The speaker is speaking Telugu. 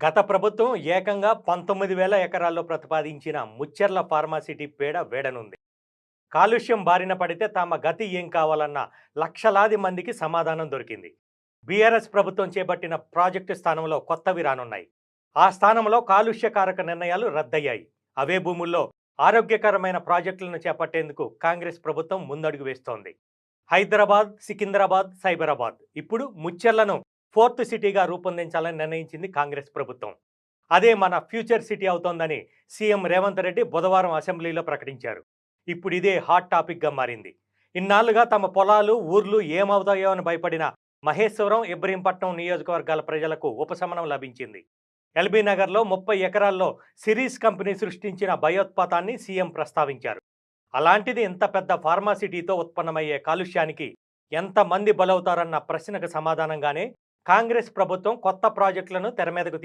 గత ప్రభుత్వం ఏకంగా 19,000 ఎకరాల్లో ప్రతిపాదించిన ముచ్చెర్ల ఫార్మాసిటీ పేడ వేడనుంది. కాలుష్యం బారిన పడితే తమ గతి ఏం కావాలన్న లక్షలాది మందికి సమాధానం దొరికింది. బీఆర్ఎస్ ప్రభుత్వం చేపట్టిన ప్రాజెక్టు స్థానంలో కొత్తవి రానున్నాయి. ఆ స్థానంలో కాలుష్యకారక నిర్ణయాలు రద్దయ్యాయి. అవే భూముల్లో ఆరోగ్యకరమైన ప్రాజెక్టులను చేపట్టేందుకు కాంగ్రెస్ ప్రభుత్వం ముందడుగు వేస్తోంది. హైదరాబాద్, సికింద్రాబాద్, సైబరాబాద్ ఇప్పుడు ముచ్చెర్లను ఫోర్త్ సిటీగా రూపొందించాలని నిర్ణయించింది కాంగ్రెస్ ప్రభుత్వం. అదే మన ఫ్యూచర్ సిటీ అవుతోందని సీఎం రేవంత్ రెడ్డి బుధవారం అసెంబ్లీలో ప్రకటించారు. ఇప్పుడు ఇదే హాట్ టాపిక్గా మారింది. ఇన్నాళ్లుగా తమ పొలాలు, ఊర్లు ఏమవుతాయో అని భయపడిన మహేశ్వరం, ఇబ్రహీంపట్నం నియోజకవర్గాల ప్రజలకు ఉపశమనం లభించింది. ఎల్బీ నగర్లో 30 ఎకరాల్లో సిరీస్ కంపెనీ సృష్టించిన భయోత్పాతాన్ని సీఎం ప్రస్తావించారు. అలాంటిది ఇంత పెద్ద ఫార్మాసిటీతో ఉత్పన్నమయ్యే కాలుష్యానికి ఎంతమంది బలవుతారన్న ప్రశ్నకు సమాధానంగానే కాంగ్రెస్ ప్రభుత్వం కొత్త ప్రాజెక్టులను తెరమీదకు